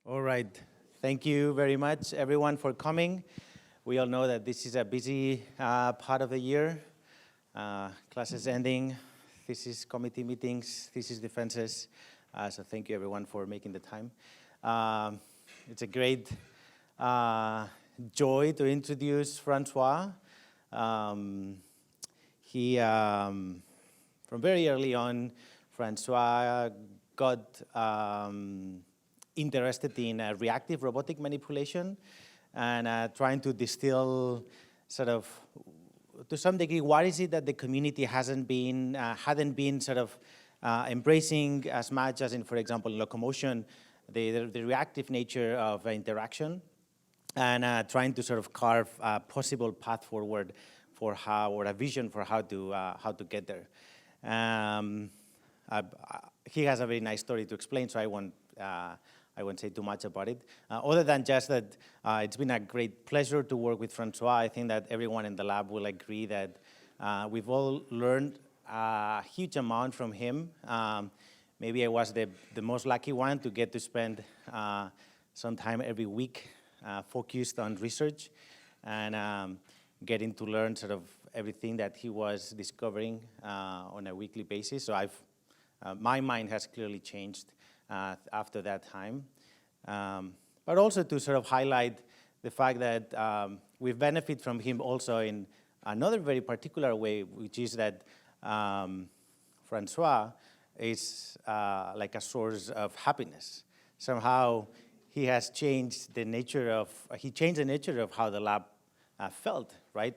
All right. Thank you very much, everyone, for coming. We all know that this is a busy part of the year. Classes ending, thesis committee meetings, thesis defenses. So thank you, everyone, for making the time. It's a great joy to introduce Francois. He, from very early on, Francois got interested in reactive robotic manipulation and trying to distill sort of, to some degree, what is it that the community hadn't been sort of embracing as much as in, for example, locomotion, the reactive nature of interaction, and trying to sort of carve a possible path forward for how, or a vision for how to get there. He has a very nice story to explain, so I won't say too much about it. Other than just that, it's been a great pleasure to work with Francois. I think that everyone in the lab will agree that we've all learned a huge amount from him. Maybe I was the most lucky one to get to spend some time every week focused on research and getting to learn sort of everything that he was discovering on a weekly basis. So my mind has clearly changed after that time. But also to sort of highlight the fact that we benefit from him also in another very particular way, which is that Francois is like a source of happiness. Somehow he has changed the nature of, how the lab felt, right?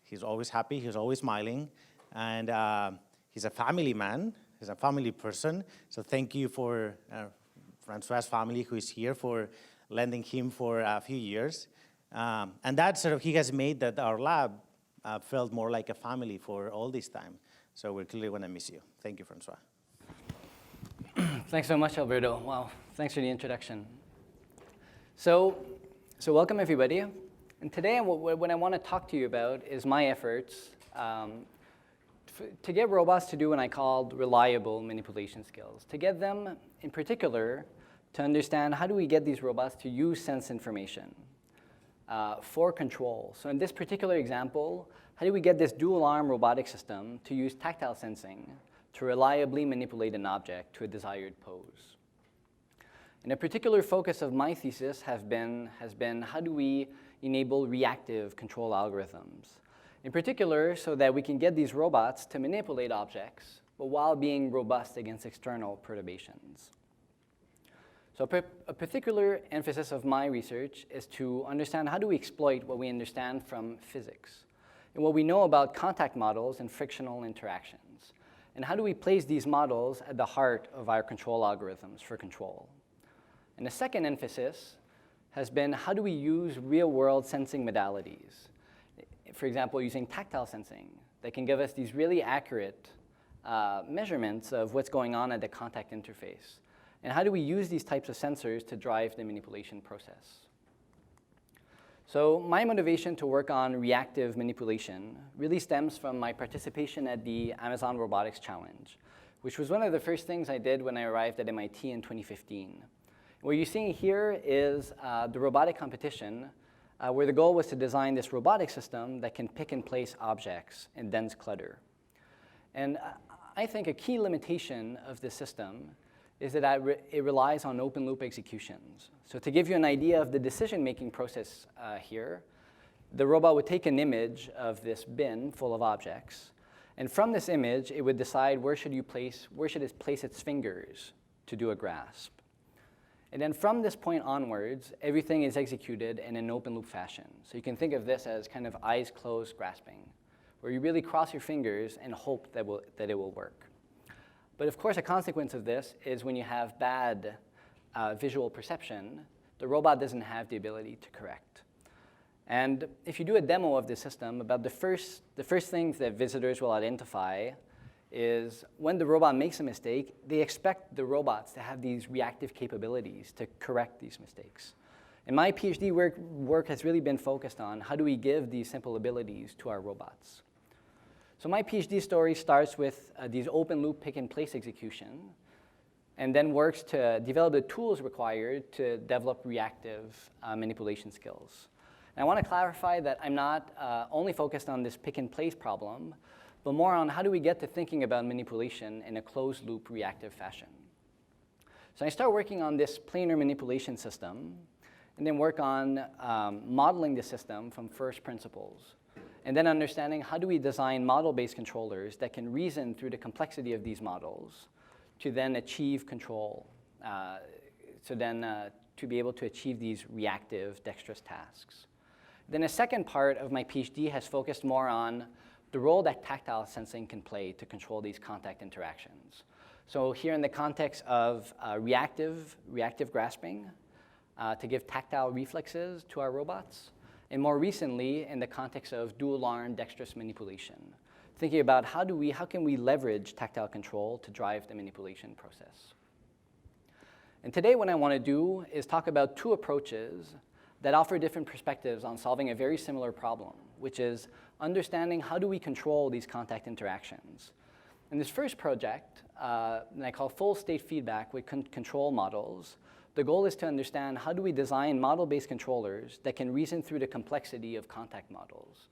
He's always happy, he's always smiling, and he's a family man. He's a family person, so thank you for Francois' family who is here for lending him for a few years. And that sort of, he has made that our lab felt more like a family for all this time. So we're clearly gonna miss you. Thank you, Francois. Thanks so much, Alberto. Wow, thanks for the introduction. So welcome everybody. And today what I wanna talk to you about is my efforts to get robots to do what I called reliable manipulation skills, to get them, in particular, to understand how do we get these robots to use sense information for control. So in this particular example, how do we get this dual-arm robotic system to use tactile sensing to reliably manipulate an object to a desired pose? And a particular focus of my thesis has been how do we enable reactive control algorithms? In particular, so that we can get these robots to manipulate objects, but while being robust against external perturbations. So a particular emphasis of my research is to understand how do we exploit what we understand from physics and what we know about contact models and frictional interactions. And how do we place these models at the heart of our control algorithms for control? And the second emphasis has been how do we use real-world sensing modalities? For example, using tactile sensing that can give us these really accurate measurements of what's going on at the contact interface. And how do we use these types of sensors to drive the manipulation process? So my motivation to work on reactive manipulation really stems from my participation at the Amazon Robotics Challenge, which was one of the first things I did when I arrived at MIT in 2015. What you're seeing here is the robotic competition where the goal was to design this robotic system that can pick and place objects in dense clutter. And I think a key limitation of this system is that it relies on open loop executions. So to give you an idea of the decision-making process here, the robot would take an image of this bin full of objects, and from this image, it would decide where should it place its fingers to do a grasp. And then from this point onwards, everything is executed in an open loop fashion. So you can think of this as kind of eyes closed grasping, where you really cross your fingers and hope that it will work. But of course, a consequence of this is when you have bad visual perception, the robot doesn't have the ability to correct. And if you do a demo of the system, about the first things that visitors will identify is when the robot makes a mistake, they expect the robots to have these reactive capabilities to correct these mistakes. And my PhD work has really been focused on how do we give these simple abilities to our robots. So my PhD story starts with these open loop pick and place execution and then works to develop the tools required to develop reactive manipulation skills. And I want to clarify that I'm not only focused on this pick and place problem, but more on how do we get to thinking about manipulation in a closed loop reactive fashion. So I start working on this planar manipulation system, and then work on modeling the system from first principles, and then understanding how do we design model-based controllers that can reason through the complexity of these models to then achieve control, to be able to achieve these reactive dexterous tasks. Then a second part of my PhD has focused more on the role that tactile sensing can play to control these contact interactions. So here in the context of reactive grasping, to give tactile reflexes to our robots, and more recently in the context of dual arm dexterous manipulation, thinking about how can we leverage tactile control to drive the manipulation process. And today what I want to do is talk about two approaches that offer different perspectives on solving a very similar problem, which is understanding how do we control these contact interactions. In this first project, that I call full state feedback with control models, the goal is to understand how do we design model-based controllers that can reason through the complexity of contact models.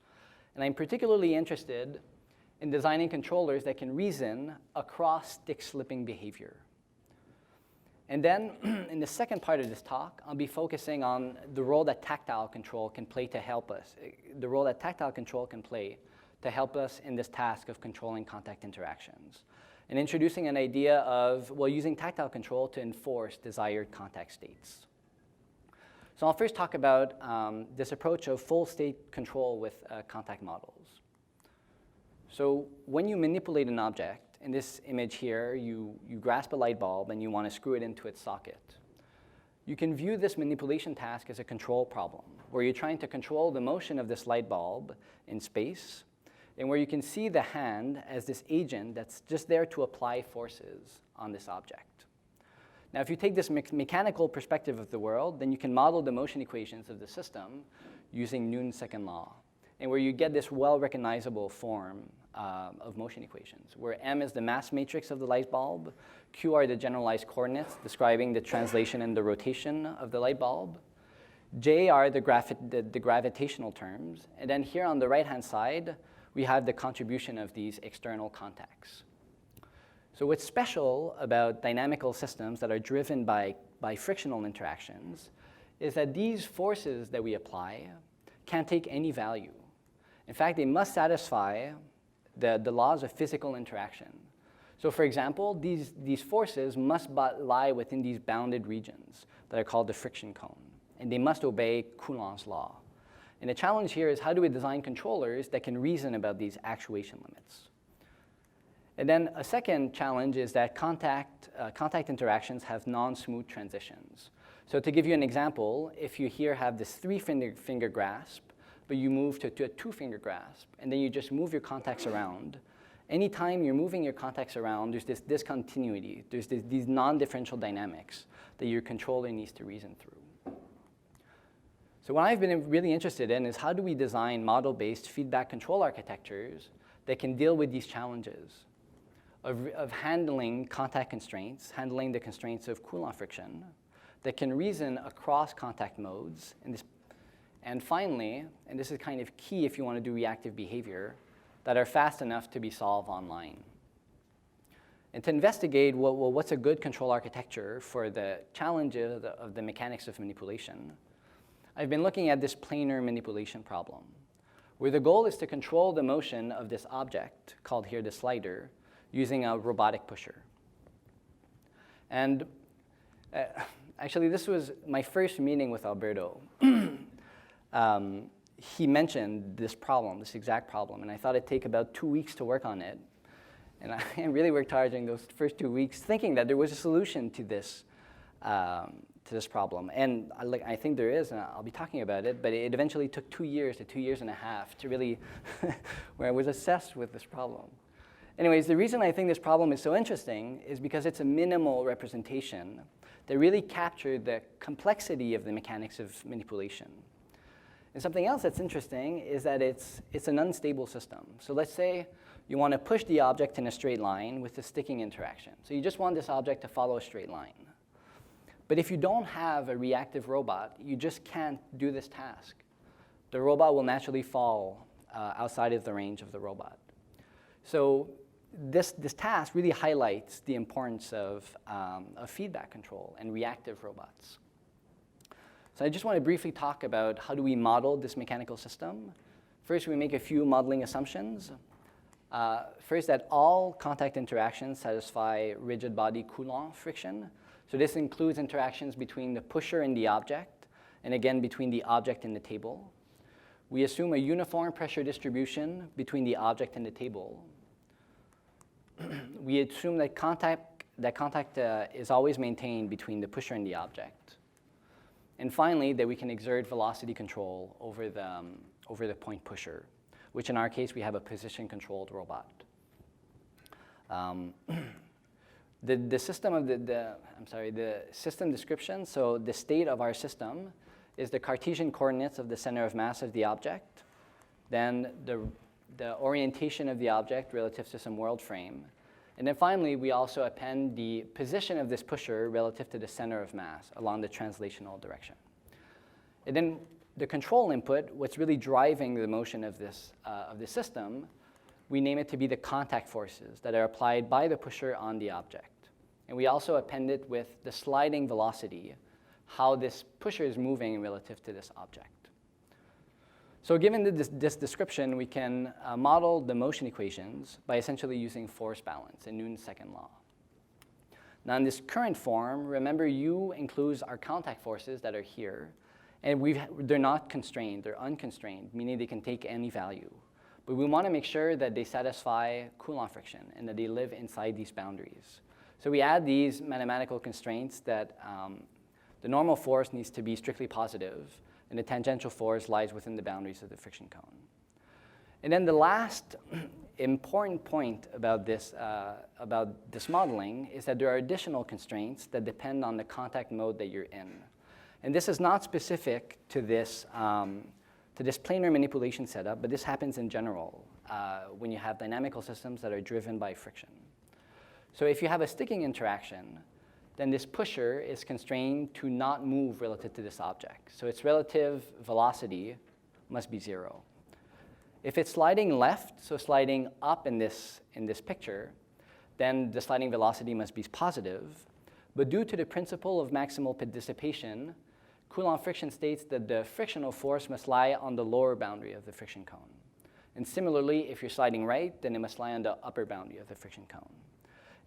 And I'm particularly interested in designing controllers that can reason across stick slipping behavior. And then in the second part of this talk, I'll be focusing on the role that tactile control can play to help us, in this task of controlling contact interactions, and introducing an idea of, well, using tactile control to enforce desired contact states. So I'll first talk about this approach of full state control with contact models. So when you manipulate an object, in this image here, you grasp a light bulb and you want to screw it into its socket. You can view this manipulation task as a control problem, where you're trying to control the motion of this light bulb in space, and where you can see the hand as this agent that's just there to apply forces on this object. Now, if you take this mechanical perspective of the world, then you can model the motion equations of the system using Newton's second law, and where you get this well-recognizable form of motion equations, where M is the mass matrix of the light bulb, Q are the generalized coordinates describing the translation and the rotation of the light bulb, J are the gravitational terms, and then here on the right-hand side, we have the contribution of these external contacts. So what's special about dynamical systems that are driven by frictional interactions is that these forces that we apply can't take any value. In fact, they must satisfy the laws of physical interaction. So for example, these forces must lie within these bounded regions that are called the friction cone, and they must obey Coulomb's law. And the challenge here is how do we design controllers that can reason about these actuation limits? And then a second challenge is that contact interactions have non-smooth transitions. So to give you an example, if you here have this three-finger grasp, but you move to a two-finger grasp, and then you just move your contacts around, anytime you're moving your contacts around, there's this discontinuity, there's these non-differential dynamics that your controller needs to reason through. So what I've been really interested in is how do we design model-based feedback control architectures that can deal with these challenges of handling contact constraints, handling the constraints of Coulomb friction, that can reason across contact modes. And finally, and this is kind of key if you want to do reactive behavior, that are fast enough to be solved online. And to investigate what's a good control architecture for the challenges of the mechanics of manipulation, I've been looking at this planar manipulation problem, where the goal is to control the motion of this object, called here the slider, using a robotic pusher. And actually, this was my first meeting with Alberto. He mentioned this problem, this exact problem, and I thought it'd take about 2 weeks to work on it. And I really worked hard during those first 2 weeks thinking that there was a solution to this problem. And I think there is, and I'll be talking about it, but it eventually took 2 years to 2 years and a half to really, where I was obsessed with this problem. Anyways, the reason I think this problem is so interesting is because it's a minimal representation that really captured the complexity of the mechanics of manipulation. And something else that's interesting is that it's an unstable system. So let's say you want to push the object in a straight line with a sticking interaction. So you just want this object to follow a straight line. But if you don't have a reactive robot, you just can't do this task. The robot will naturally fall outside of the range of the robot. So this task really highlights the importance of feedback control and reactive robots. So I just want to briefly talk about how do we model this mechanical system. First, we make a few modeling assumptions. First, that all contact interactions satisfy rigid body Coulomb friction. So this includes interactions between the pusher and the object, and again, between the object and the table. We assume a uniform pressure distribution between the object and the table. We assume that contact is always maintained between the pusher and the object. And finally, that we can exert velocity control over the point pusher, which in our case, we have a position-controlled robot. The system description, so the state of our system is the Cartesian coordinates of the center of mass of the object, then the orientation of the object relative to some world frame, and then finally, we also append the position of this pusher relative to the center of mass along the translational direction. And then the control input, what's really driving the motion of this system, we name it to be the contact forces that are applied by the pusher on the object. And we also append it with the sliding velocity, how this pusher is moving relative to this object. So given this description, we can model the motion equations by essentially using force balance in Newton's second law. Now in this current form, remember U includes our contact forces that are here, and they're not constrained, they're unconstrained, meaning they can take any value. But we want to make sure that they satisfy Coulomb friction and that they live inside these boundaries. So we add these mathematical constraints that the normal force needs to be strictly positive, and the tangential force lies within the boundaries of the friction cone. And then the last important point about this modeling is that there are additional constraints that depend on the contact mode that you're in. And this is not specific to this planar manipulation setup, but this happens in general when you have dynamical systems that are driven by friction. So if you have a sticking interaction, then this pusher is constrained to not move relative to this object. So its relative velocity must be 0. If it's sliding left, so sliding up in this picture, then the sliding velocity must be positive. But due to the principle of maximal dissipation, Coulomb friction states that the frictional force must lie on the lower boundary of the friction cone. And similarly, if you're sliding right, then it must lie on the upper boundary of the friction cone.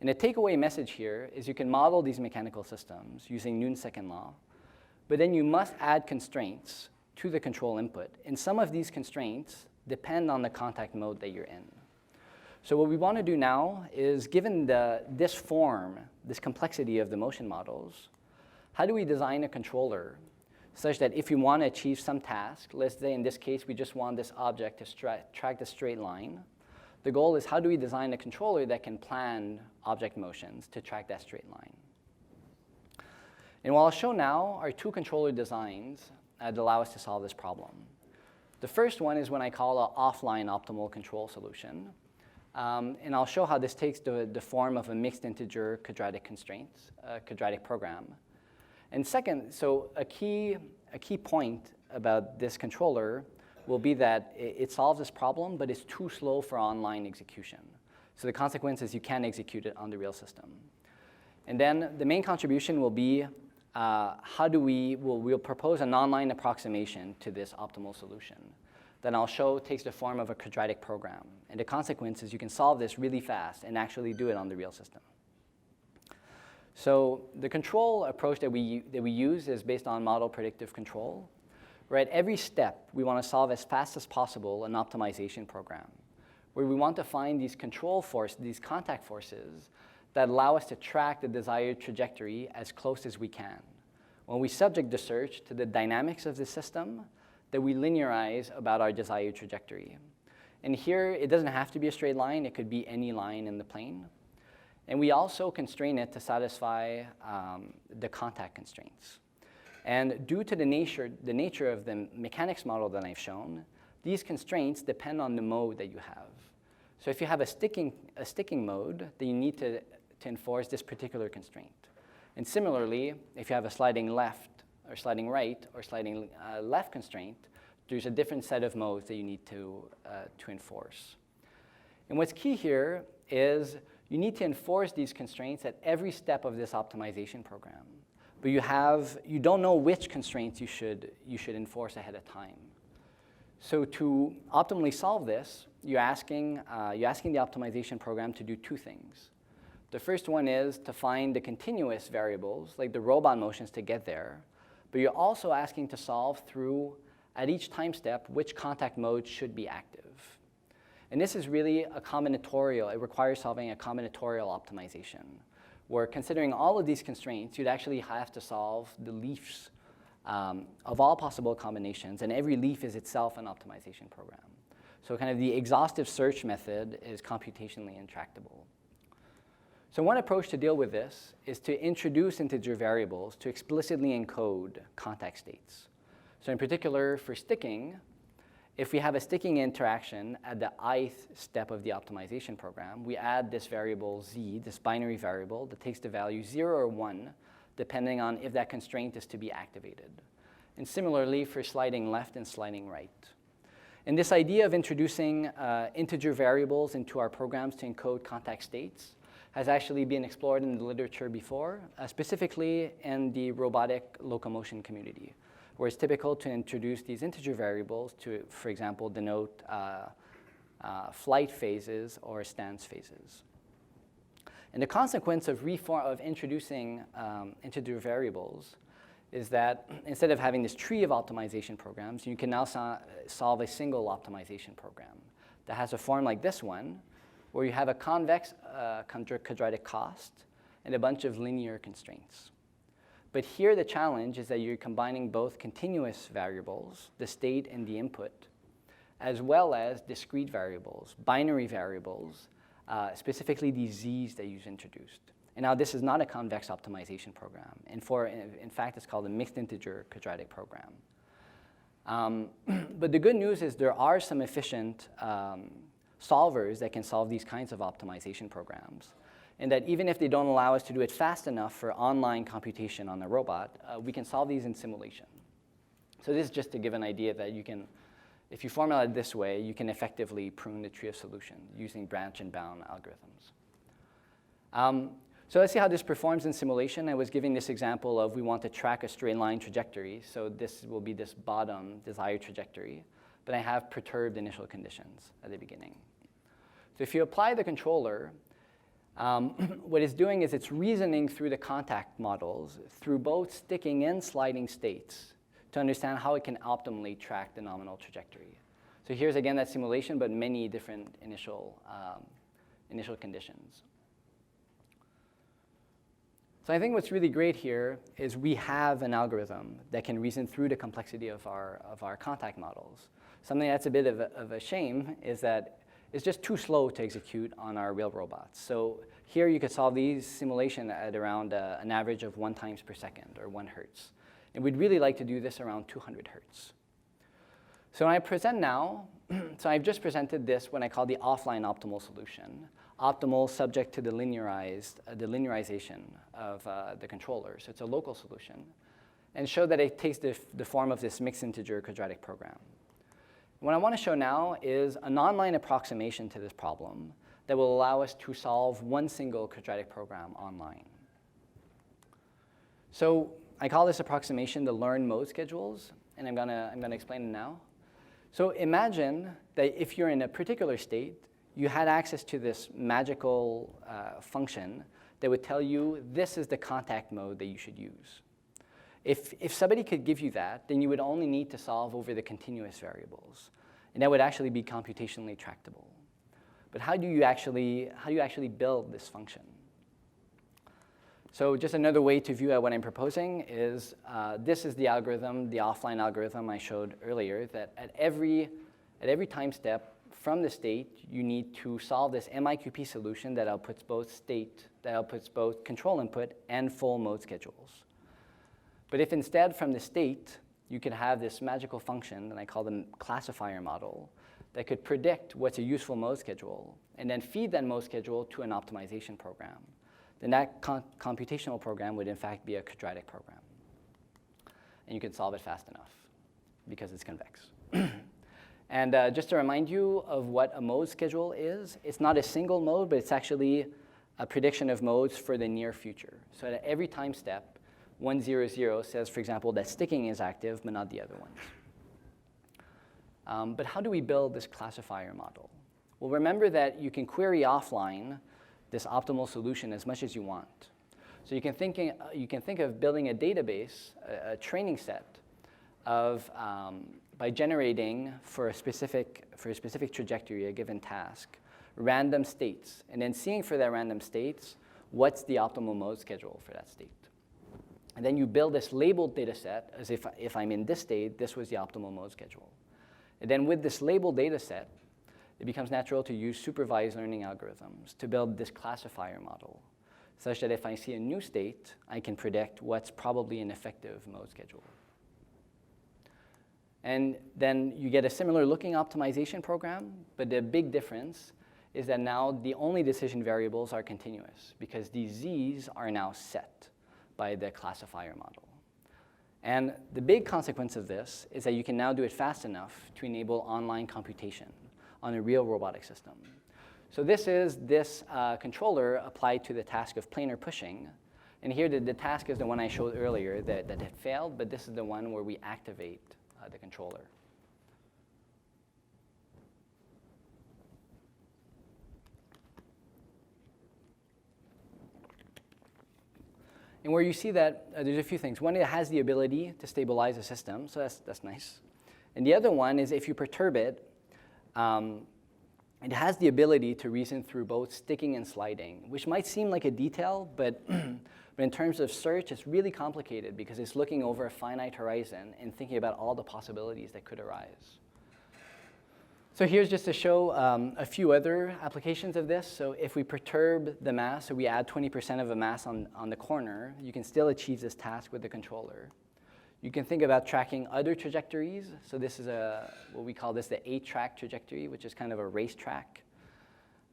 And the takeaway message here is you can model these mechanical systems using Newton's second law, but then you must add constraints to the control input. And some of these constraints depend on the contact mode that you're in. So what we want to do now is, given this form, this complexity of the motion models, how do we design a controller such that if you want to achieve some task, let's say in this case we just want this object to track the straight line, the goal is how do we design a controller that can plan object motions to track that straight line. And what I'll show now are two controller designs that allow us to solve this problem. The first one is what I call an offline optimal control solution. And I'll show how this takes the form of a mixed integer quadratic constraints, quadratic program. And second, so a key point about this controller will be that it solves this problem, but it's too slow for online execution. So the consequence is you can't execute it on the real system. And then the main contribution will be we'll propose an online approximation to this optimal solution that I'll show takes the form of a quadratic program. And the consequence is you can solve this really fast and actually do it on the real system. So the control approach that we use is based on model predictive control. Where at every step, we want to solve as fast as possible an optimization program, where we want to find these these contact forces that allow us to track the desired trajectory as close as we can. When we subject the search to the dynamics of the system, that we linearize about our desired trajectory. And here, it doesn't have to be a straight line. It could be any line in the plane. And we also constrain it to satisfy the contact constraints. And due to the nature of the mechanics model that I've shown, these constraints depend on the mode that you have. So if you have a sticking mode, then you need to enforce this particular constraint. And similarly, if you have a sliding left or sliding right or sliding left constraint, there's a different set of modes that you need to enforce. And what's key here is you need to enforce these constraints at every step of this optimization program. But you don't know which constraints you should enforce ahead of time. So to optimally solve this, you're asking the optimization program to do two things. The first one is to find the continuous variables, like the robot motions to get there. But you're also asking to solve through, at each time step, which contact mode should be active. And this is really a combinatorial, it requires solving a combinatorial optimization, where considering all of these constraints, you'd actually have to solve the leafs of all possible combinations, and every leaf is itself an optimization program. So kind of the exhaustive search method is computationally intractable. So one approach to deal with this is to introduce integer variables to explicitly encode contact states. So in particular, for sticking, if we have a sticking interaction at the ith step of the optimization program, we add this variable z, this binary variable that takes the value 0 or 1, depending on if that constraint is to be activated. And similarly for sliding left and sliding right. And this idea of introducing integer variables into our programs to encode contact states has actually been explored in the literature before, specifically in the robotic locomotion community, where it's typical to introduce these integer variables to, for example, denote flight phases or stance phases. And the consequence of introducing integer variables is that instead of having this tree of optimization programs, you can now solve a single optimization program that has a form like this one, where you have a convex quadratic cost and a bunch of linear constraints. But here the challenge is that you're combining both continuous variables, the state and the input, as well as discrete variables, binary variables, specifically these z's that you've introduced. And now this is not a convex optimization program. In fact, it's called a mixed integer quadratic program. But the good news is there are some efficient solvers that can solve these kinds of optimization programs. And that even if they don't allow us to do it fast enough for online computation on the robot, we can solve these in simulation. So this is just to give an idea that you can, if you formulate it this way, you can effectively prune the tree of solutions using branch and bound algorithms. So let's see how this performs in simulation. I was giving this example of we want to track a straight line trajectory. So this will be this bottom desired trajectory. But I have perturbed initial conditions at the beginning. So if you apply the controller, what it's doing is it's reasoning through the contact models through both sticking and sliding states to understand how it can optimally track the nominal trajectory. So here's again that simulation, but many different initial conditions. So I think what's really great here is we have an algorithm that can reason through the complexity of our contact models. Something that's a bit of a shame is that it's just too slow to execute on our real robots. So here you could solve these simulations at around an average of 1 times per second, or 1 hertz. And we'd really like to do this around 200 hertz. So when I present now, so I've just presented this what I call the offline optimal solution, optimal subject to the linearization of the controller. So it's a local solution, and show that it takes the form of this mixed integer quadratic program. What I want to show now is an online approximation to this problem that will allow us to solve one single quadratic program online. So I call this approximation the learn mode schedules, and I'm gonna explain it now. So imagine that if you're in a particular state, you had access to this magical function that would tell you this is the contact mode that you should use. If somebody could give you that, then you would only need to solve over the continuous variables. And that would actually be computationally tractable. But how do you actually build this function? So just another way to view what I'm proposing is this is the algorithm, the offline algorithm I showed earlier, that at every time step from the state, you need to solve this MIQP solution that outputs both control input and full mode schedules. But if instead from the state, you could have this magical function that I call the classifier model that could predict what's a useful mode schedule and then feed that mode schedule to an optimization program. Then that computational program would in fact be a quadratic program. And you can solve it fast enough because it's convex. And just to remind you of what a mode schedule is, it's not a single mode, but it's actually a prediction of modes for the near future. So at every time step, 1, 0, 0 says, for example, that sticking is active, but not the other ones. But how do we build this classifier model? Well, remember that you can query offline this optimal solution as much as you want. So you can think of building a database, a training set of, by generating for a specific trajectory, a given task, random states, and then seeing for that random states, what's the optimal mode schedule for that state. And then you build this labeled data set as if I'm in this state, this was the optimal mode schedule. And then with this labeled data set, it becomes natural to use supervised learning algorithms to build this classifier model, such that if I see a new state, I can predict what's probably an effective mode schedule. And then you get a similar looking optimization program, but the big difference is that now the only decision variables are continuous because these z's are now set by the classifier model. And the big consequence of this is that you can now do it fast enough to enable online computation on a real robotic system. So this is this controller applied to the task of planar pushing. And here the task is the one I showed earlier that had failed, but this is the one where we activate the controller. And where you see that there's a few things. One, it has the ability to stabilize a system, so that's nice. And the other one is if you perturb it, it has the ability to reason through both sticking and sliding, which might seem like a detail, but, but in terms of search, it's really complicated because it's looking over a finite horizon and thinking about all the possibilities that could arise. So here's just to show a few other applications of this. So if we perturb the mass, so we add 20% of a mass on the corner, you can still achieve this task with the controller. You can think about tracking other trajectories. So this is what we call this the 8-track trajectory, which is kind of a racetrack.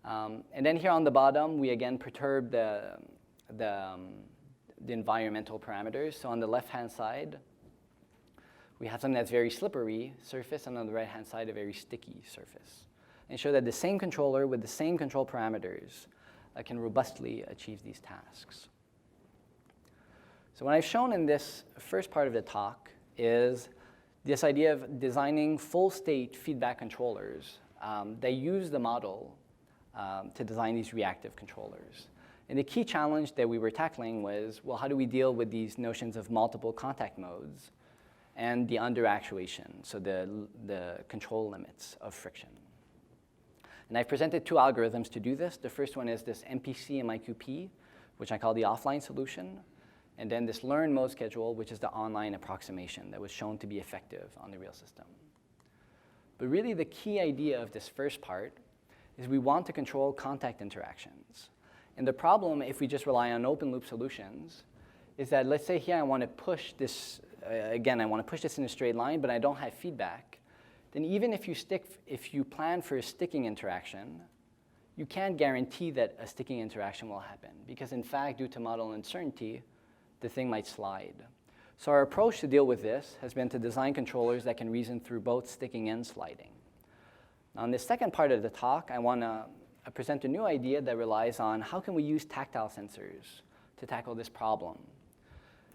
And then here on the bottom, we again perturb the environmental parameters. So on the left-hand side, we have something that's very slippery surface, and on the right-hand side, a very sticky surface. And show that the same controller with the same control parameters can robustly achieve these tasks. So what I've shown in this first part of the talk is this idea of designing full-state feedback controllers that use the model to design these reactive controllers. And the key challenge that we were tackling was, well, how do we deal with these notions of multiple contact modes and the underactuation, so the control limits of friction. And I've presented two algorithms to do this. The first one is this MPC MIQP, which I call the offline solution, and then this learn mode schedule, which is the online approximation that was shown to be effective on the real system. But really the key idea of this first part is we want to control contact interactions. And the problem, if we just rely on open loop solutions, is that let's say here I want to push this, again, I want to push this in a straight line, but I don't have feedback. Then even if you plan for a sticking interaction, you can't guarantee that a sticking interaction will happen because in fact, due to model uncertainty, the thing might slide. So our approach to deal with this has been to design controllers that can reason through both sticking and sliding. Now, in the second part of the talk, I want to present a new idea that relies on how can we use tactile sensors to tackle this problem.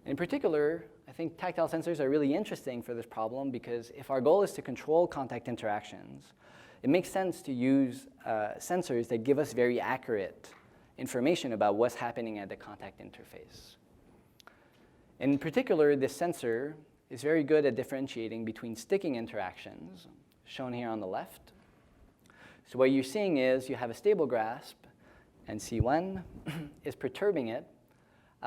In particular, I think tactile sensors are really interesting for this problem because if our goal is to control contact interactions, it makes sense to use sensors that give us very accurate information about what's happening at the contact interface. In particular, this sensor is very good at differentiating between sticking interactions, shown here on the left. So what you're seeing is you have a stable grasp, and C1 is perturbing it,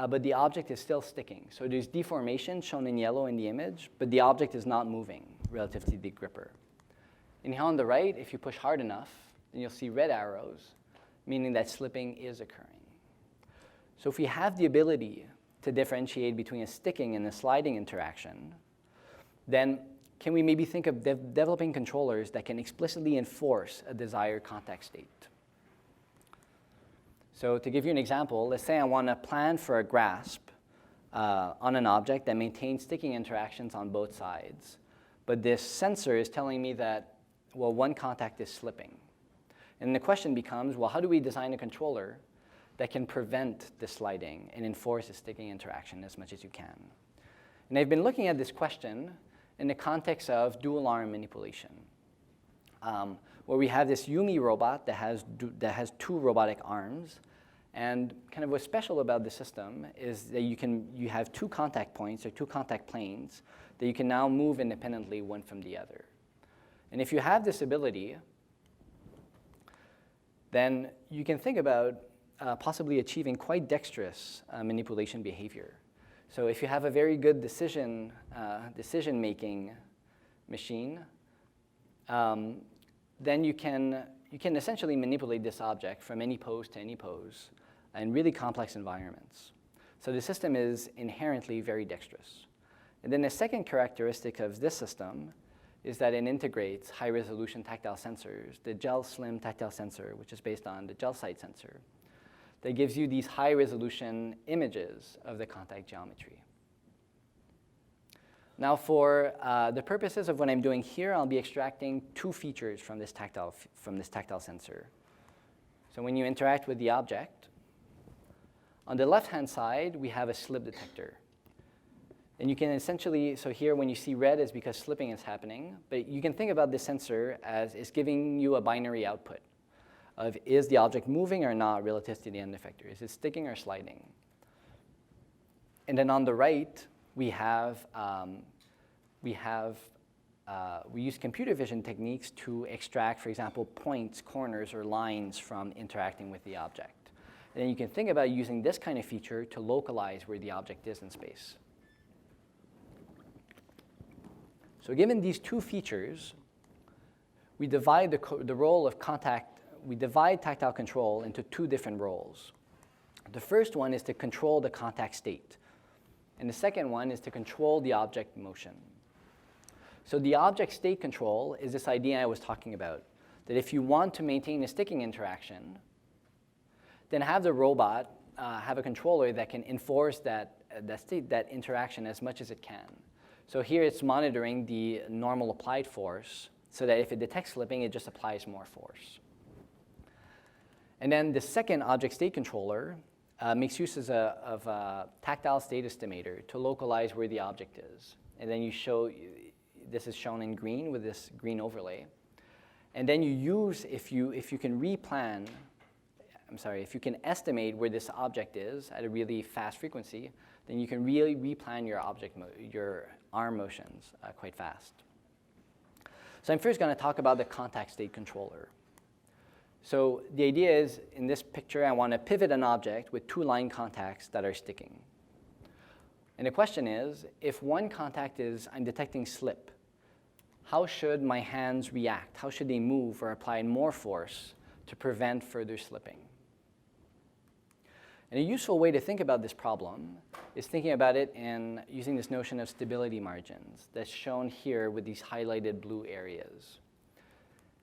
but the object is still sticking. So there's deformation shown in yellow in the image, but the object is not moving relative to the gripper. And here on the right, if you push hard enough, then you'll see red arrows, meaning that slipping is occurring. So if we have the ability to differentiate between a sticking and a sliding interaction, then can we maybe think of developing controllers that can explicitly enforce a desired contact state? So to give you an example, let's say I want to plan for a grasp on an object that maintains sticking interactions on both sides. But this sensor is telling me that, well, one contact is slipping. And the question becomes, well, how do we design a controller that can prevent the sliding and enforce a sticking interaction as much as you can? And I've been looking at this question in the context of dual arm manipulation, where we have this Yumi robot that has two robotic arms. And kind of what's special about the system is that you have two contact points or two contact planes that you can now move independently one from the other. And if you have this ability, then you can think about possibly achieving quite dexterous manipulation behavior. So if you have a very good decision-making machine, then you can essentially manipulate this object from any pose to any pose in really complex environments. So the system is inherently very dexterous. And then the second characteristic of this system is that it integrates high-resolution tactile sensors, the gel slim tactile sensor, which is based on the gel site sensor, that gives you these high-resolution images of the contact geometry. Now for the purposes of what I'm doing here, I'll be extracting two features from this tactile sensor. So when you interact with the object, on the left-hand side, we have a slip detector. And you can essentially, so here when you see red, it's because slipping is happening. But you can think about this sensor as it's giving you a binary output of is the object moving or not relative to the end effector? Is it sticking or sliding? And then on the right, we use computer vision techniques to extract, for example, points, corners, or lines from interacting with the object. And then you can think about using this kind of feature to localize where the object is in space. So given these two features, we divide the role of contact, we divide tactile control into two different roles. The first one is to control the contact state. And the second one is to control the object motion. So the object state control is this idea I was talking about, that if you want to maintain a sticking interaction, then have the robot have a controller that can enforce that interaction as much as it can. So here it's monitoring the normal applied force so that if it detects slipping, it just applies more force. And then the second object state controller makes use of a tactile state estimator to localize where the object is. And then this is shown in green with this green overlay. And then you use, if you can estimate where this object is at a really fast frequency, then you can really replan your arm motions quite fast. So I'm first going to talk about the contact state controller. So the idea is, in this picture, I want to pivot an object with two line contacts that are sticking. And the question is, if one contact is I'm detecting slip, how should my hands react? How should they move or apply more force to prevent further slipping? And a useful way to think about this problem is thinking about it in using this notion of stability margins that's shown here with these highlighted blue areas.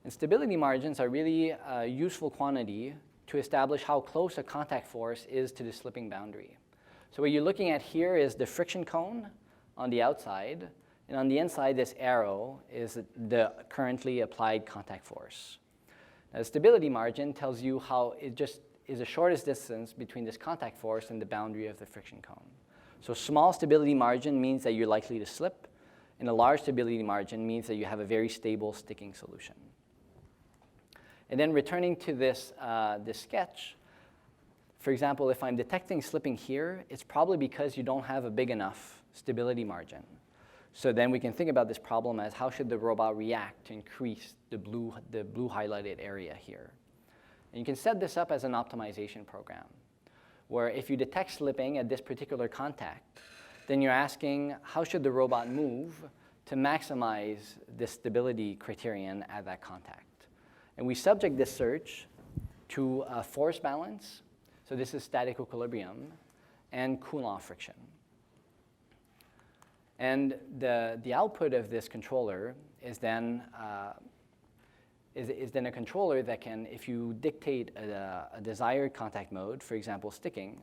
And stability margins are really a useful quantity to establish how close a contact force is to the slipping boundary. So what you're looking at here is the friction cone on the outside, and on the inside, this arrow is the currently applied contact force. Now, the stability margin tells you how it just is the shortest distance between this contact force and the boundary of the friction cone. So small stability margin means that you're likely to slip, and a large stability margin means that you have a very stable sticking solution. And then returning to this sketch, for example, if I'm detecting slipping here, it's probably because you don't have a big enough stability margin. So then we can think about this problem as how should the robot react to increase the blue highlighted area here. And you can set this up as an optimization program, where if you detect slipping at this particular contact, then you're asking how should the robot move to maximize the stability criterion at that contact. And we subject this search to force balance, so this is static equilibrium, and Coulomb friction. And the output of this controller is then a controller that can, if you dictate a desired contact mode, for example, sticking,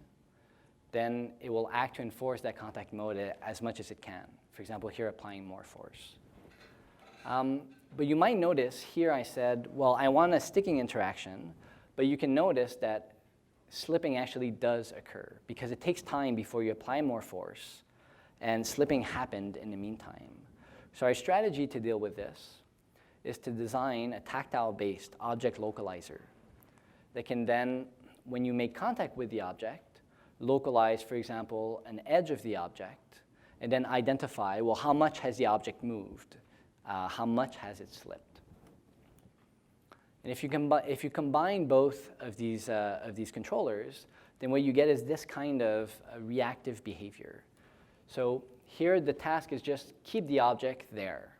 then it will act to enforce that contact mode as much as it can. For example, here applying more force. But you might notice here I said, well, I want a sticking interaction, but you can notice that slipping actually does occur because it takes time before you apply more force, and slipping happened in the meantime. So our strategy to deal with this is to design a tactile-based object localizer that can then, when you make contact with the object, localize, for example, an edge of the object, and then identify, well, how much has the object moved? How much has it slipped? And if you combine both of these controllers, then what you get is this kind of reactive behavior. So here the task is just keep the object there,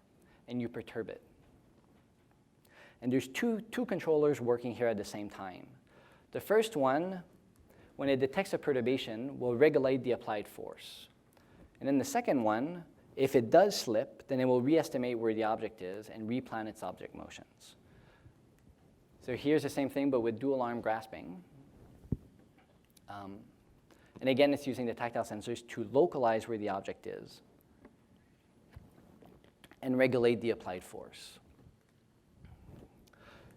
and you perturb it. And there's two controllers working here at the same time. The first one, when it detects a perturbation, will regulate the applied force. And then the second one, if it does slip, then it will re-estimate where the object is and replan its object motions. So here's the same thing, but with dual arm grasping. And again, it's using the tactile sensors to localize where the object is and regulate the applied force.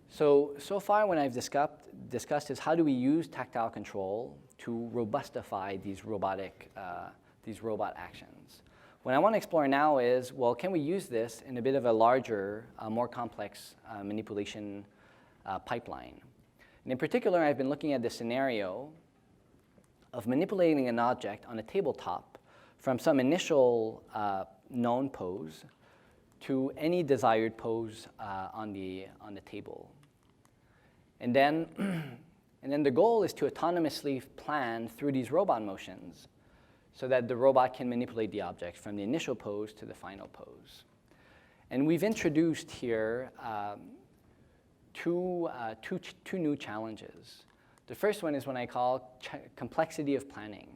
So far what I've discussed is how do we use tactile control to robustify these robot actions. What I want to explore now is, well, can we use this in a bit of a larger, more complex manipulation pipeline? And in particular, I've been looking at the scenario of manipulating an object on a tabletop from some initial known pose to any desired pose on the table. And then the goal is to autonomously plan through these robot motions so that the robot can manipulate the object from the initial pose to the final pose. And we've introduced here two new challenges. The first one is what I call complexity of planning.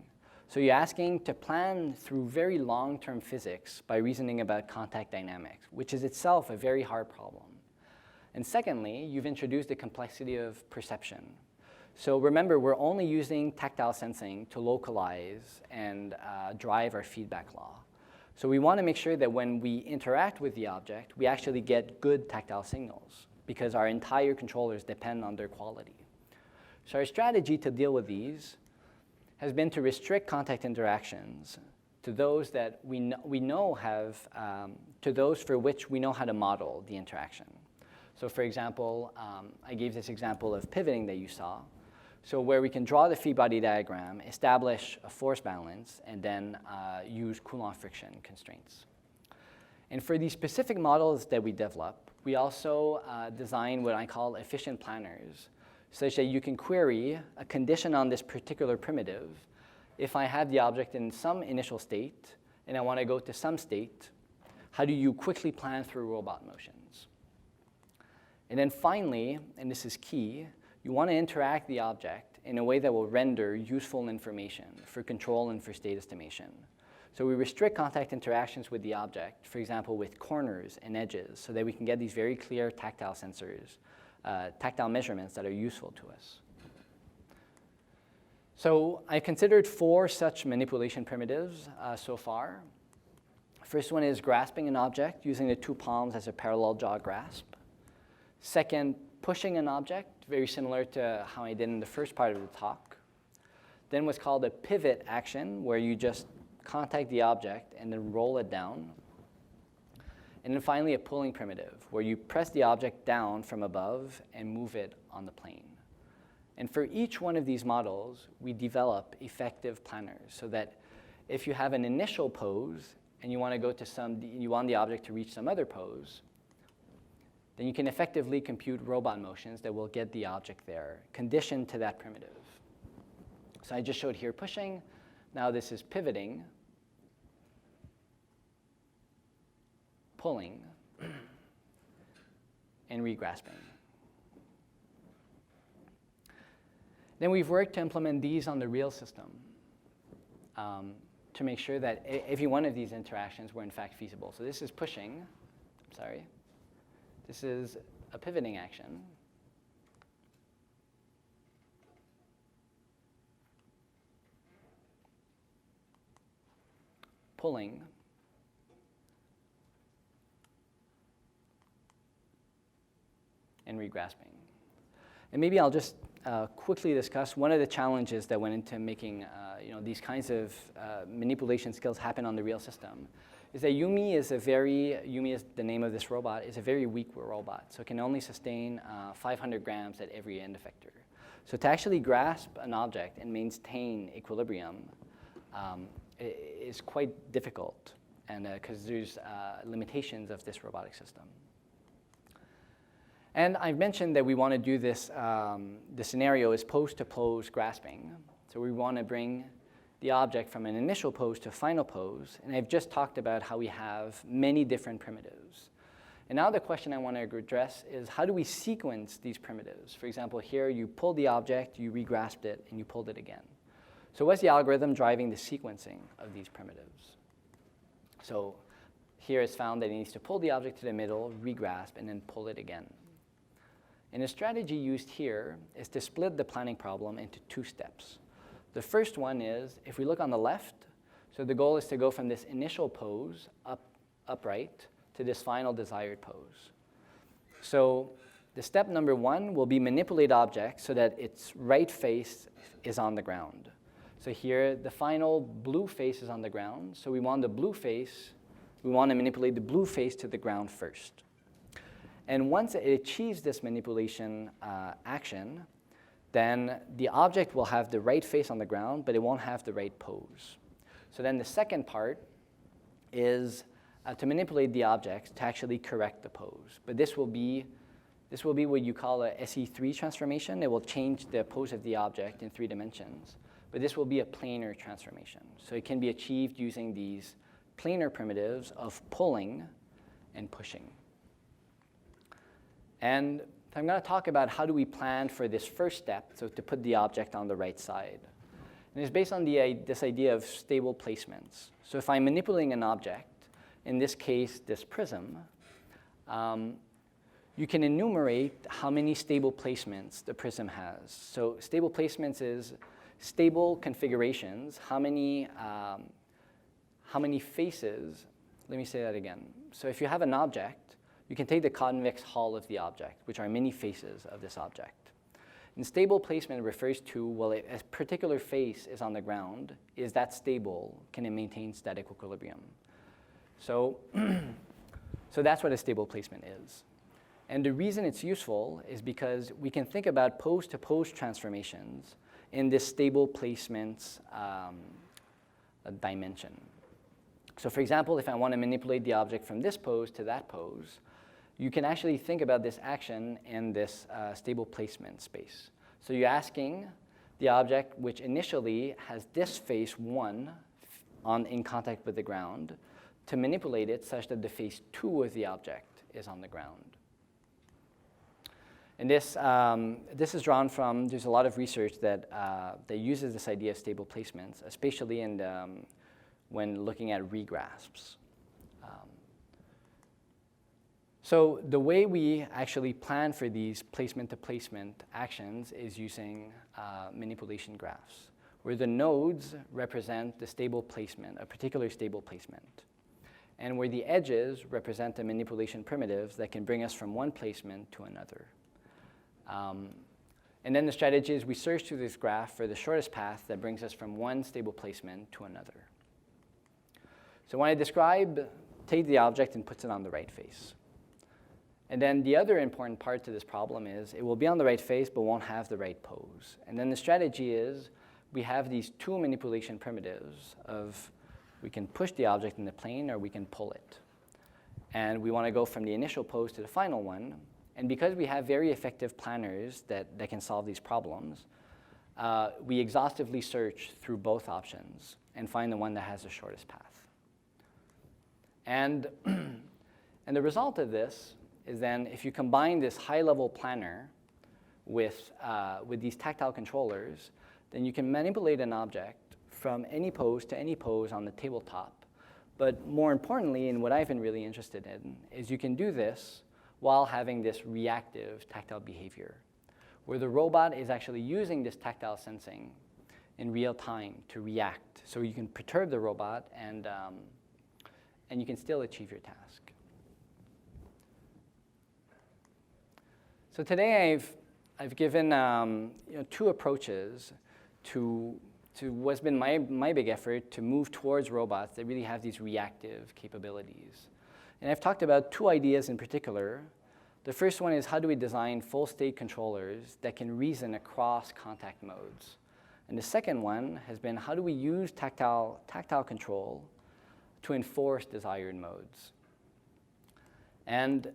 So you're asking to plan through very long-term physics by reasoning about contact dynamics, which is itself a very hard problem. And secondly, you've introduced the complexity of perception. So remember, we're only using tactile sensing to localize and drive our feedback law. So we want to make sure that when we interact with the object, we actually get good tactile signals because our entire controllers depend on their quality. So our strategy to deal with these has been to restrict contact interactions to those that we know have, to those for which we know how to model the interaction. So for example, I gave this example of pivoting that you saw. So where we can draw the free body diagram, establish a force balance, and then use Coulomb friction constraints. And for these specific models that we develop, we also design what I call efficient planners, such that you can query a condition on this particular primitive. If I have the object in some initial state, and I want to go to some state, how do you quickly plan through robot motions? And then finally, and this is key, you want to interact the object in a way that will render useful information for control and for state estimation. So we restrict contact interactions with the object, for example, with corners and edges, so that we can get these very clear tactile sensors, tactile measurements that are useful to us. So I considered 4 such manipulation primitives so far. First one is grasping an object using the 2 palms as a parallel jaw grasp. Second, pushing an object, very similar to how I did in the first part of the talk. Then what's called a pivot action, where you just contact the object and then roll it down. And then finally, a pulling primitive, where you press the object down from above and move it on the plane. And for each one of these models, we develop effective planners, so that if you have an initial pose and you want to go to you want the object to reach some other pose, then you can effectively compute robot motions that will get the object there, conditioned to that primitive. So I just showed here pushing. Now this is pivoting, pulling, and regrasping. Then we've worked to implement these on the real system to make sure that every one of these interactions were in fact feasible. So this is pushing, sorry. This is a pivoting action. Pulling. And regrasping. And maybe I'll just quickly discuss one of the challenges that went into making these kinds of manipulation skills happen on the real system. Is that Yumi is the name of this robot, is a very weak robot. So it can only sustain 500 grams at every end effector. So to actually grasp an object and maintain equilibrium is quite difficult, and because there's limitations of this robotic system. And I've mentioned that we want to do this, the scenario is pose-to-pose grasping. So we want to bring the object from an initial pose to a final pose. And I've just talked about how we have many different primitives. And now the question I want to address is how do we sequence these primitives? For example, here you pulled the object, you regrasped it, and you pulled it again. So what's the algorithm driving the sequencing of these primitives? So here it's found that it needs to pull the object to the middle, regrasp, and then pull it again. And the strategy used here is to split the planning problem into two steps. The first one is, if we look on the left, so the goal is to go from this initial pose, upright, to this final desired pose. So the step number one will be manipulate object so that its right face is on the ground. So here, the final blue face is on the ground. So we want the blue face, we want to manipulate the blue face to the ground first. And once it achieves this manipulation action, then the object will have the right face on the ground, but it won't have the right pose. So then the second part is to manipulate the object to actually correct the pose. But this will be what you call a SE3 transformation. It will change the pose of the object in 3 dimensions. But this will be a planar transformation. So it can be achieved using these planar primitives of pulling and pushing. And I'm going to talk about how do we plan for this first step, so to put the object on the right side. And it's based on this idea of stable placements. So if I'm manipulating an object, in this case, this prism, you can enumerate how many stable placements the prism has. So stable placements is stable configurations, how many faces, let me say that again. So if you have an object, you can take the convex hull of the object, which are many faces of this object. And stable placement refers to, well, a particular face is on the ground. Is that stable? Can it maintain static equilibrium? So, so that's what a stable placement is. And the reason it's useful is because we can think about pose-to-pose transformations in this stable placements dimension. So for example, if I want to manipulate the object from this pose to that pose, you can actually think about this action in this stable placement space. So you're asking the object, which initially has this face 1 in contact with the ground, to manipulate it such that the face 2 of the object is on the ground. And this is drawn from, there's a lot of research that uses this idea of stable placements, especially when looking at regrasps. So the way we actually plan for these placement-to-placement actions is using manipulation graphs, where the nodes represent the stable placement, a particular stable placement, and where the edges represent the manipulation primitives that can bring us from one placement to another. And then the strategy is we search through this graph for the shortest path that brings us from one stable placement to another. So when I describe, take the object and puts it on the right face. And then the other important part to this problem is it will be on the right face but won't have the right pose. And then the strategy is we have these 2 manipulation primitives of we can push the object in the plane or we can pull it. And we want to go from the initial pose to the final one. And because we have very effective planners that can solve these problems, we exhaustively search through both options and find the one that has the shortest path. And the result of this is then if you combine this high-level planner with these tactile controllers, then you can manipulate an object from any pose to any pose on the tabletop. But more importantly, and what I've been really interested in, is you can do this while having this reactive tactile behavior, where the robot is actually using this tactile sensing in real time to react. So you can perturb the robot and you can still achieve your task. So today I've given two approaches to what's been my big effort to move towards robots that really have these reactive capabilities. And I've talked about two ideas in particular. The first one is, how do we design full state controllers that can reason across contact modes? And the second one has been, how do we use tactile control to enforce desired modes? And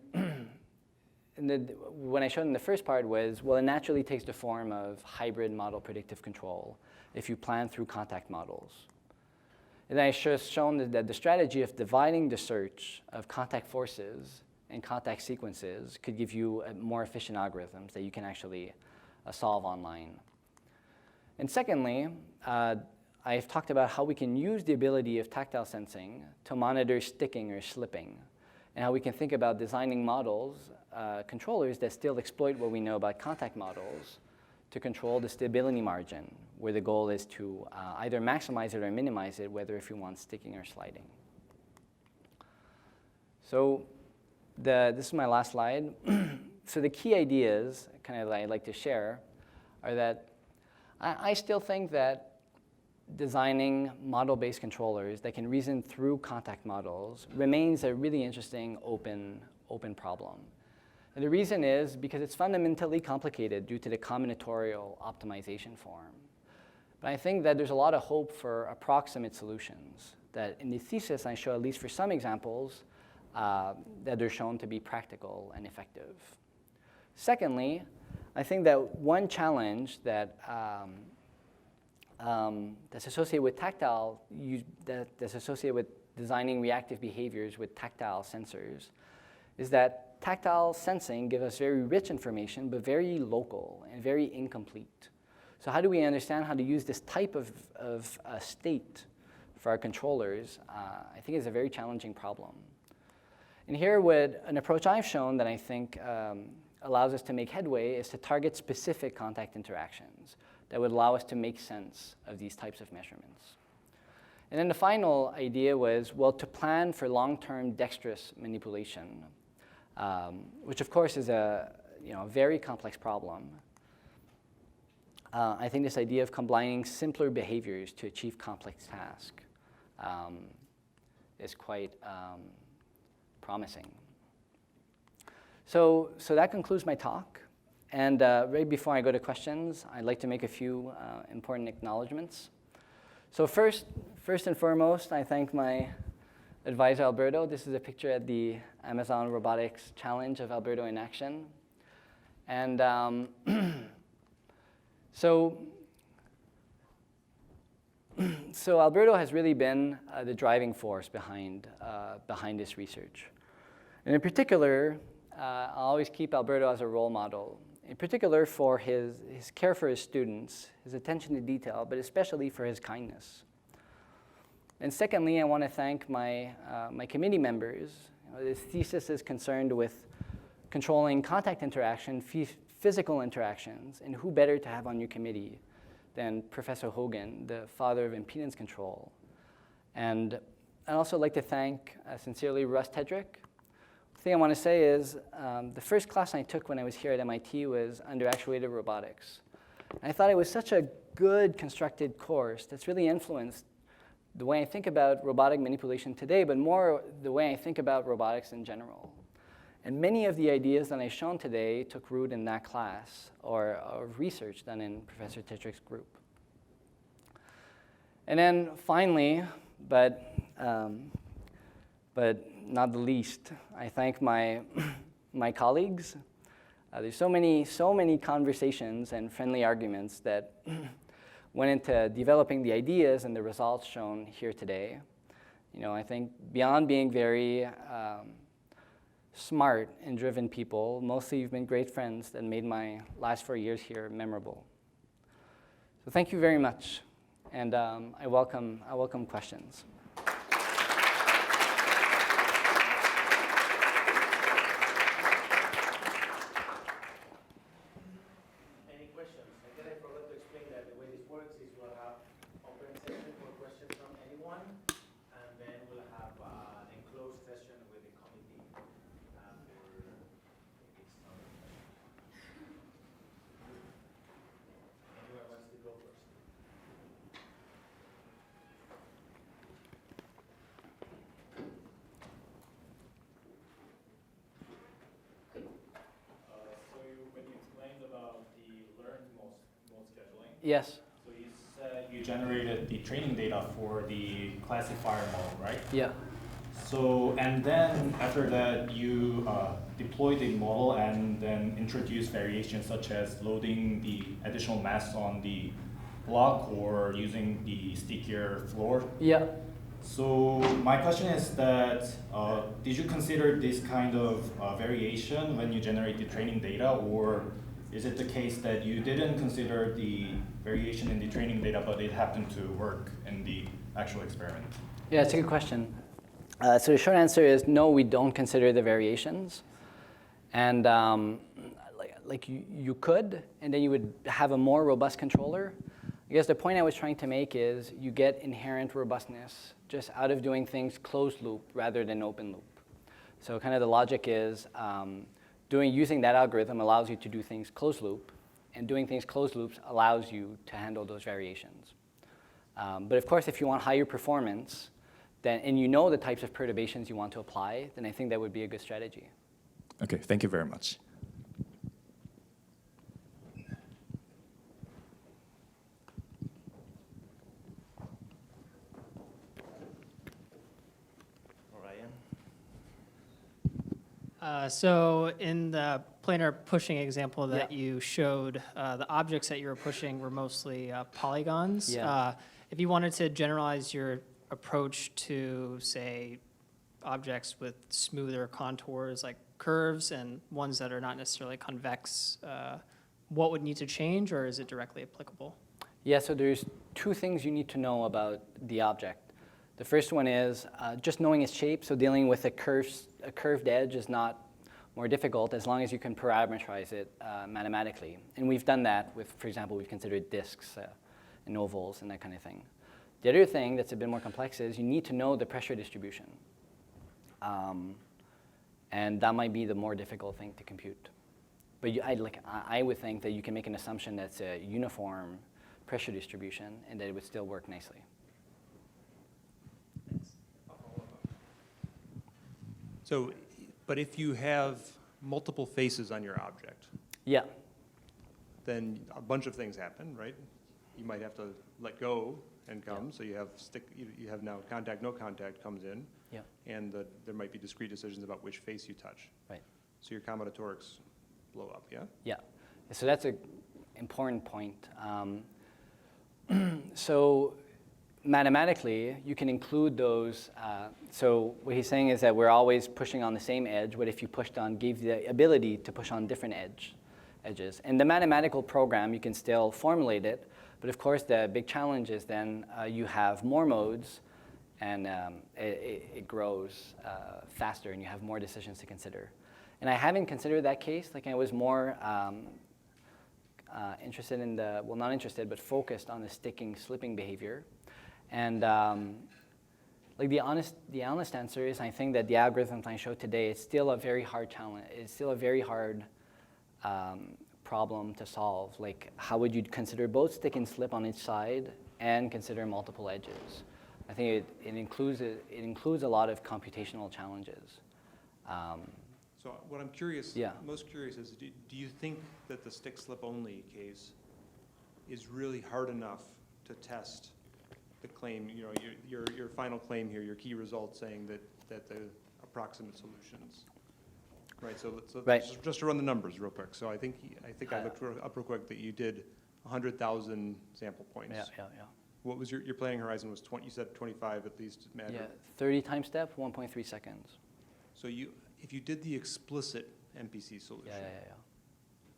when I showed in the first part was, well, it naturally takes the form of hybrid model predictive control if you plan through contact models. And then I shown that the strategy of dividing the search of contact forces and contact sequences could give you more efficient algorithms that you can actually solve online. And secondly, I've talked about how we can use the ability of tactile sensing to monitor sticking or slipping, and how we can think about designing models, controllers that still exploit what we know about contact models to control the stability margin, where the goal is to either maximize it or minimize it, whether if you want sticking or sliding. So this is my last slide. So the key ideas kind of that I'd like to share are that I still think that designing model-based controllers that can reason through contact models remains a really interesting open problem. And the reason is because it's fundamentally complicated due to the combinatorial optimization form. But I think that there's a lot of hope for approximate solutions that in the thesis I show, at least for some examples, that they're shown to be practical and effective. Secondly, I think that one challenge that that's associated with that's associated with designing reactive behaviors with tactile sensors is that tactile sensing gives us very rich information, but very local and very incomplete. So how do we understand how to use this type of state for our controllers? I think is a very challenging problem. And here, what an approach I've shown that I think allows us to make headway is to target specific contact interactions that would allow us to make sense of these types of measurements. And then the final idea was, well, to plan for long-term dexterous manipulation, which of course is a very complex problem. I think this idea of combining simpler behaviors to achieve complex tasks is quite promising. So that concludes my talk. And right before I go to questions, I'd like to make a few important acknowledgements. So first and foremost, I thank my advisor, Alberto. This is a picture at the Amazon Robotics Challenge of Alberto in action. And so Alberto has really been the driving force behind this research. And in particular, I always keep Alberto as a role model, in particular for his care for his students, his attention to detail, but especially for his kindness. And secondly, I want to thank my committee members. This thesis is concerned with controlling contact interaction, physical interactions, and who better to have on your committee than Professor Hogan, the father of impedance control. And I'd also like to thank sincerely Russ Tedrick. The thing I want to say is the first class I took when I was here at MIT was underactuated robotics. And I thought it was such a good constructed course that's really influenced the way I think about robotic manipulation today, but more the way I think about robotics in general. And many of the ideas that I've shown today took root in that class or research done in Professor Tedrick's group. And then finally, but not the least, I thank my colleagues. There's so many conversations and friendly arguments that went into developing the ideas and the results shown here today. I think beyond being very smart and driven people, mostly you've been great friends that made my last 4 years here memorable. So thank you very much. And I welcome questions. Any questions? I guess I forgot to explain that the way this works is we'll have open session for questions from anyone, and then we'll have an enclosed session with the committee after it's done. Anyone wants to go first? When you explained about the learned mode scheduling, Yes. so you said you generated the training data for the classifier model, right? Yeah. So, and then after that, you deploy the model and then introduce variations such as loading the additional mass on the block or using the stickier floor. Yeah. So my question is that, did you consider this kind of variation when you generate the training data, or is it the case that you didn't consider the variation in the training data, but it happened to work in the actual experiment? Yeah, it's a good question. So the short answer is no, we don't consider the variations. And like you could, and then you would have a more robust controller. I guess the point I was trying to make is you get inherent robustness just out of doing things closed loop rather than open loop. So kind of the logic is using that algorithm allows you to do things closed loop, and doing things closed loops allows you to handle those variations. But of course, if you want higher performance, and you know the types of perturbations you want to apply, then I think that would be a good strategy. Okay, thank you very much. So in the planar pushing example that you showed, the objects that you were pushing were mostly polygons. Yeah. If you wanted to generalize your approach to, say, objects with smoother contours like curves and ones that are not necessarily convex, what would need to change, or is it directly applicable? Yeah, so there's two things you need to know about the object. The first one is just knowing its shape, so dealing with a curved edge is not more difficult as long as you can parameterize it mathematically. And we've done that with, for example, we've considered disks and ovals and that kind of thing. The other thing that's a bit more complex is you need to know the pressure distribution. And that might be the more difficult thing to compute. But I would think that you can make an assumption that's a uniform pressure distribution and that it would still work nicely. So, but if you have multiple faces on your object, Yeah. then a bunch of things happen, right? You might have to let go and come, so you have now contact, no contact comes in, Yeah. and there might be discrete decisions about which face you touch. Right. So your combinatorics blow up, yeah? Yeah. So that's an important point. So mathematically, you can include those. So what he's saying is that we're always pushing on the same edge. What if you gave the ability to push on different edges? And the mathematical program, you can still formulate it. But of course, the big challenge is then you have more modes, and it grows faster, and you have more decisions to consider. And I haven't considered that case. Like I was more interested in not interested, but focused on the slipping behavior. And like the honest answer is, I think that the algorithms I showed today, it's still a very hard challenge. It's still a very hard problem to solve. Like, how would you consider both stick and slip on each side and consider multiple edges? I think it includes a lot of computational challenges. So what I'm curious, Yeah. most curious is, do you think that the stick slip only case is really hard enough to test the claim, you know, your final claim here, your key result saying that the approximate solutions, right? So Right. Just to run the numbers real quick. So I think I looked up real quick that you did 100,000 sample points. Yeah. What was your planning horizon was 20? You said 25 at least mattered. Yeah, 30 time step, 1.3 seconds. So if you did the explicit MPC solution, Yeah.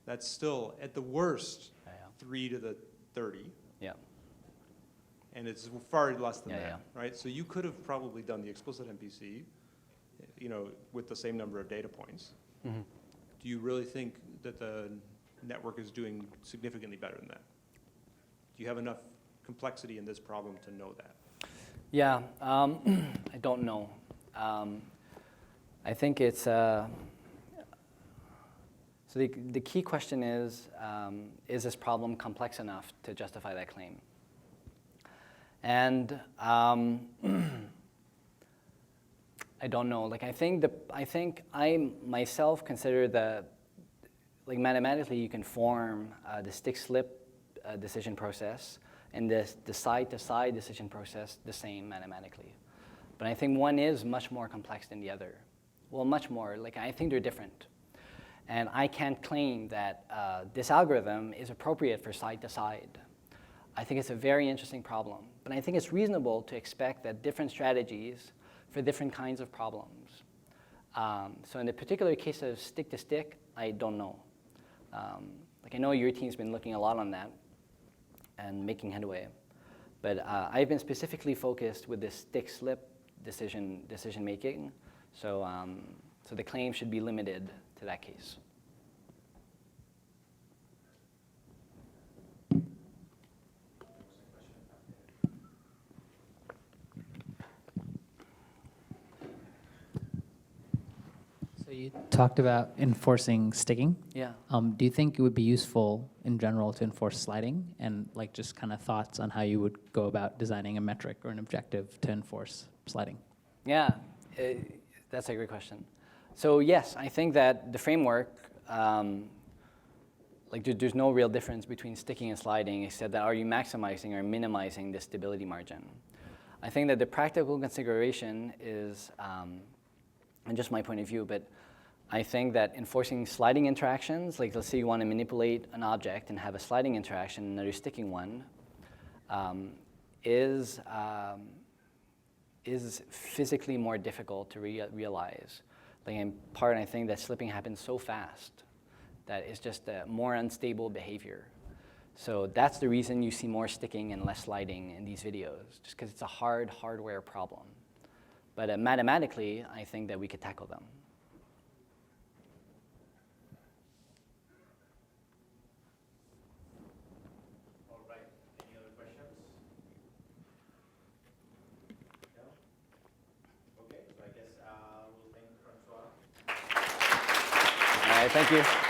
that's still at the worst Yeah. 3 to the 30. Yeah. and it's far less than Yeah, that, right? So you could have probably done the explicit MPC, with the same number of data points. Mm-hmm. Do you really think that the network is doing significantly better than that? Do you have enough complexity in this problem to know that? Yeah, I don't know. I think it's, so the key question is this problem complex enough to justify that claim? And I don't know. Like, I think I myself consider mathematically you can form the stick-slip decision process and the side-to-side decision process the same mathematically. But I think one is much more complex than the other. Well, much more. Like, I think they're different. And I can't claim that this algorithm is appropriate for side-to-side. I think it's a very interesting problem. But I think it's reasonable to expect that different strategies for different kinds of problems. So in the particular case of stick-to-stick, I don't know. I know your team's been looking a lot on that and making headway. But I've been specifically focused with this stick-slip decision making. So the claim should be limited to that case. So you talked about enforcing sticking. Yeah. Do you think it would be useful in general to enforce sliding, and just kind of thoughts on how you would go about designing a metric or an objective to enforce sliding? Yeah, that's a great question. So yes, I think that the framework, there's no real difference between sticking and sliding, except that are you maximizing or minimizing the stability margin? I think that the practical consideration is, and just my point of view, but I think that enforcing sliding interactions, like let's say you want to manipulate an object and have a sliding interaction and another sticking one, is physically more difficult to realize. Like in part, I think that slipping happens so fast that it's just a more unstable behavior. So that's the reason you see more sticking and less sliding in these videos, just because it's a hard hardware problem. But mathematically, I think that we could tackle them. All right. Any other questions? No? Okay, so I guess we'll thank Francois. All right, thank you.